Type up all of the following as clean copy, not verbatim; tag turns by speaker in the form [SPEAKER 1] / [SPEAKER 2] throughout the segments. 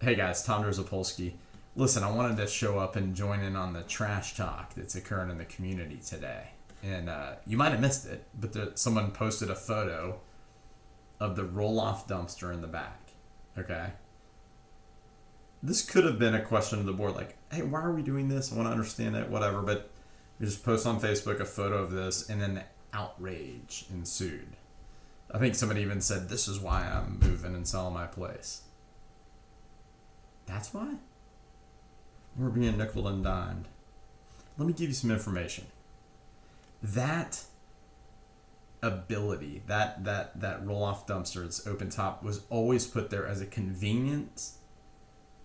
[SPEAKER 1] Hey guys, Tom Zapolsky. Listen, I wanted to show up and join in on the trash talk that's occurring in the community today. And you might have missed it, but someone posted a photo of the roll off dumpster in the back. Okay? This could have been a question to the board like, hey, why are we doing this? I want to understand it, whatever. But we just post on Facebook a photo of this, and then outrage ensued. I think somebody even said, this is why I'm moving and selling my place. That's why? We're being nickel and dimed. Let me give you some information. That ability, that roll-off dumpster, it's open top, was always put there as a convenience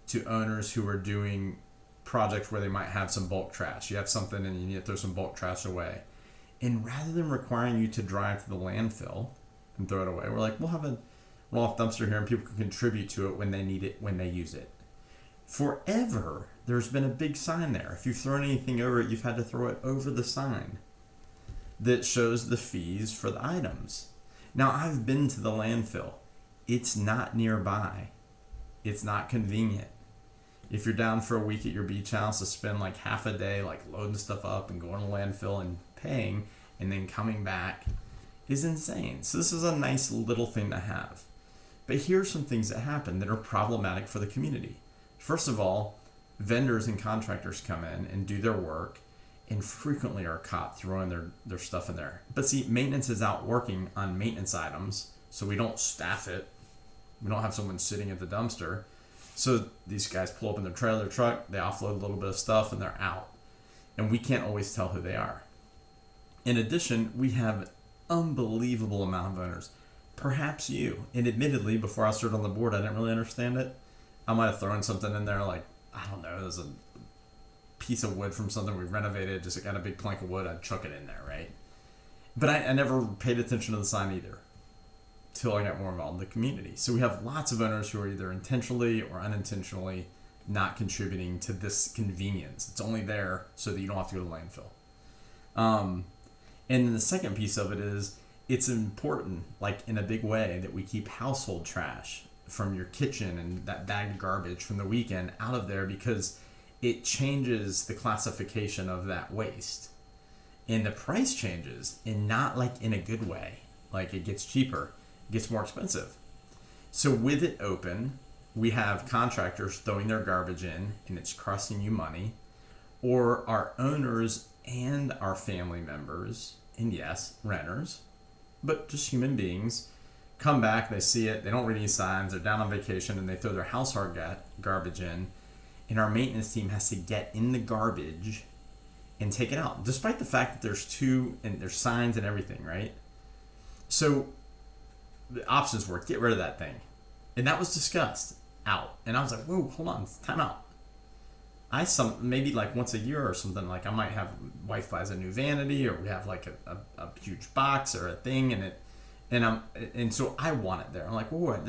[SPEAKER 1] to owners who are doing projects where they might have some bulk trash. You have something and you need to throw some bulk trash away. And rather than requiring you to drive to the landfill and throw it away, we're like, we'll have a roll-off dumpster here and people can contribute to it when they need it, when they use it. Forever, there's been a big sign there. If you've thrown anything over it, you've had to throw it over the sign that shows the fees for the items. Now, I've been to the landfill. It's not nearby. It's not convenient. If you're down for a week at your beach house to spend like half a day like loading stuff up and going to landfill and paying and then coming back is insane. So this is a nice little thing to have. But here's some things that happen that are problematic for the community. First of all, vendors and contractors come in and do their work and frequently are caught throwing their stuff in there. But see, maintenance is out working on maintenance items, so we don't staff it. We don't have someone sitting at the dumpster. So these guys pull up in their trailer truck, they offload a little bit of stuff, and they're out. And we can't always tell who they are. In addition, we have an unbelievable amount of owners. Perhaps you. And admittedly, before I started on the board, I didn't really understand it. I might have thrown something in there like, I don't know, there's a piece of wood from something we renovated, just got a big plank of wood, I'd chuck it in there, right? But I never paid attention to the sign either till I got more involved in the community. So we have lots of owners who are either intentionally or unintentionally not contributing to this convenience. It's only there so that you don't have to go to landfill. And then the second piece of it is it's important, like in a big way, that we keep household trash from your kitchen and that bagged garbage from the weekend out of there because it changes the classification of that waste. And the price changes, and not like in a good way. Like it gets cheaper, it gets more expensive. So with it open, we have contractors throwing their garbage in and it's costing you money, or our owners and our family members, and yes, renters, but just human beings, come back, they see it, they don't read any signs, they're down on vacation, and they throw their household garbage in, and our maintenance team has to get in the garbage and take it out, despite the fact that there's signs and everything, right? So the options were get rid of that thing. And that was discussed out. And I was like, whoa, hold on, time out. Maybe like once a year or something, like I might have, wife buys a new vanity, or we have like a huge box or a thing, and so I want it there. I'm like, whoa,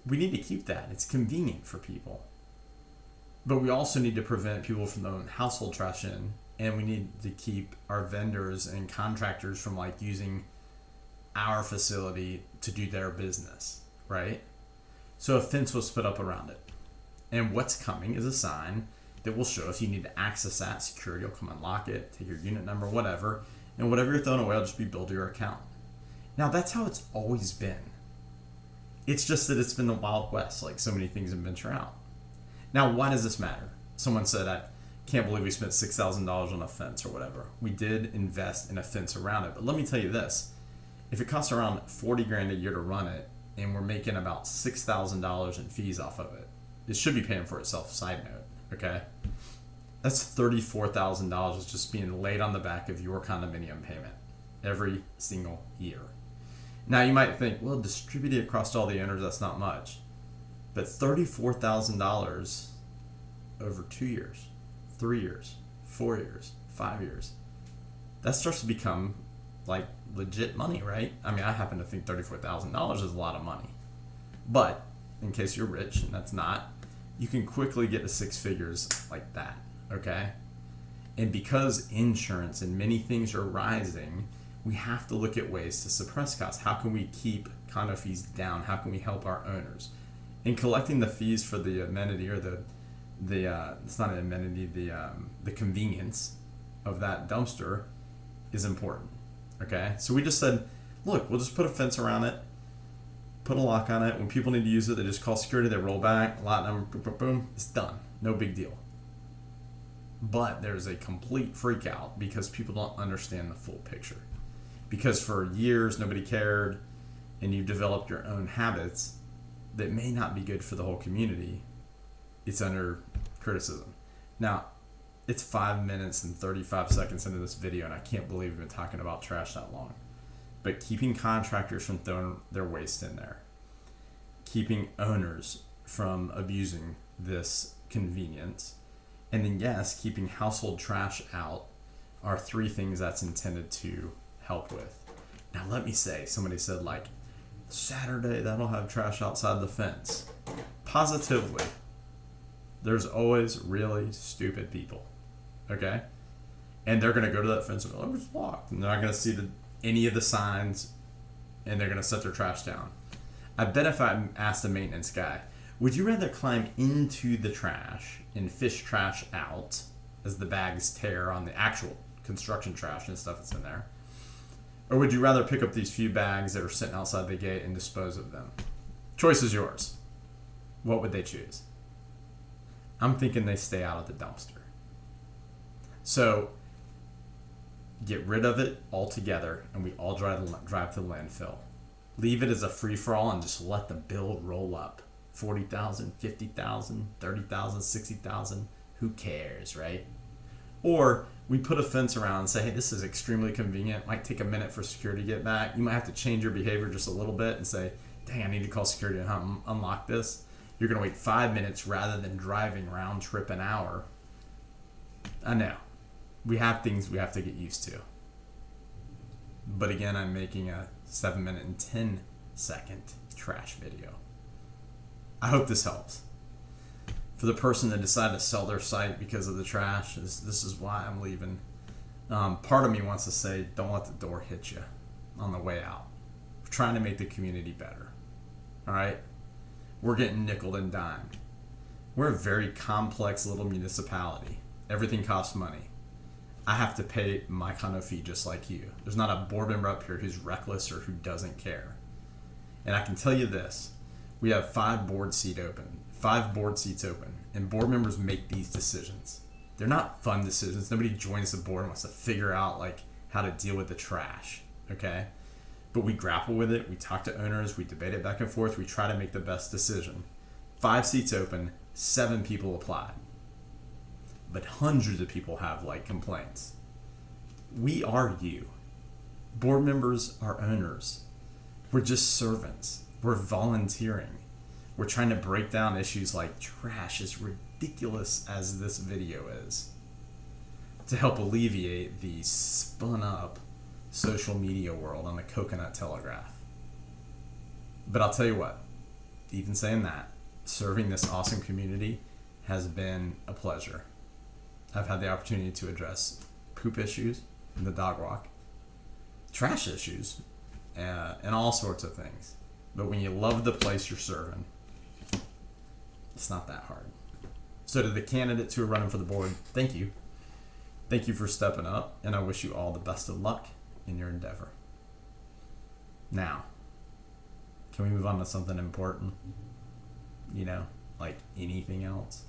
[SPEAKER 1] we need to keep that. It's convenient for people. But we also need to prevent people from throwing household trash in, and we need to keep our vendors and contractors from like using our facility to do their business, right? So a fence was put up around it. And what's coming is a sign that will show if you need to access that, security will come unlock it, take your unit number, whatever, and whatever you're throwing away will just be billed to your account. Now that's how it's always been. It's just that it's been the Wild West, like so many things in venture out. Now, why does this matter? Someone said, I can't believe we spent $6,000 on a fence or whatever. We did invest in a fence around it, but let me tell you this. If it costs around $40,000 a year to run it, and we're making about $6,000 in fees off of it, it should be paying for itself, side note, okay? That's $34,000 just being laid on the back of your condominium payment every single year. Now, you might think, well, distributed across all the owners, that's not much. But $34,000 over 2 years, 3 years, 4 years, 5 years, that starts to become like legit money, right? I mean, I happen to think $34,000 is a lot of money. But in case you're rich, and that's not, you can quickly get to six figures like that, okay? And because insurance and many things are rising, we have to look at ways to suppress costs. How can we keep condo fees down? How can we help our owners? in collecting the fees for the amenity or the it's not an amenity, the convenience of that dumpster is important. Okay, so we just said, look, we'll just put a fence around it, put a lock on it. When people need to use it, they just call security, they roll back, lot number, boom, boom, boom, it's done. No big deal. But there's a complete freak out because people don't understand the full picture. Because for years nobody cared, and you've developed your own habits that may not be good for the whole community. It's under criticism. Now, it's 5 minutes and 35 seconds into this video, and I can't believe we've been talking about trash that long. But keeping contractors from throwing their waste in there, keeping owners from abusing this convenience, and then yes, keeping household trash out are three things that's intended to help with. Now let me say, somebody said like, Saturday that'll have trash outside the fence. Positively, there's always really stupid people, okay? And they're gonna go to that fence and go, oh, it's locked. And they're not gonna see any of the signs, and they're gonna set their trash down. I bet if I asked a maintenance guy, would you rather climb into the trash and fish trash out as the bags tear on the actual construction trash and stuff that's in there? Or would you rather pick up these few bags that are sitting outside the gate and dispose of them? Choice is yours. What would they choose? I'm thinking they stay out of the dumpster. So get rid of it altogether, and we all drive to the landfill. Leave it as a free-for-all and just let the bill roll up. 40,000, 50,000, 30,000, 60,000. Who cares, right? Or we put a fence around and say, hey, this is extremely convenient. Might take a minute for security to get back. You might have to change your behavior just a little bit and say, dang, I need to call security and unlock this. You're going to wait 5 minutes rather than driving round trip an hour. I know. We have things we have to get used to. But again, I'm making a 7-minute and 10-second trash video. I hope this helps. For the person that decided to sell their site because of the trash, this is why I'm leaving. Part of me wants to say, don't let the door hit you on the way out. We're trying to make the community better. All right? We're getting nickeled and dimed. We're a very complex little municipality. Everything costs money. I have to pay my condo fee just like you. There's not a board member up here who's reckless or who doesn't care. And I can tell you this. We have 5 board seats open, and board members make these decisions. They're not fun decisions. Nobody joins the board and wants to figure out like how to deal with the trash, okay? But we grapple with it. We talk to owners. We debate it back and forth. We try to make the best decision. 5 seats open, 7 people applied. But hundreds of people have like complaints. We are you. Board members are owners. We're just servants. We're volunteering. We're trying to break down issues like trash, as ridiculous as this video is, to help alleviate the spun up social media world on the Coconut Telegraph. But I'll tell you what, even saying that, serving this awesome community has been a pleasure. I've had the opportunity to address poop issues in the dog walk, trash issues, and all sorts of things. But when you love the place you're serving, it's not that hard. So to the candidates who are running for the board, thank you. Thank you for stepping up, and I wish you all the best of luck in your endeavor. Now, can we move on to something important? You know, like anything else?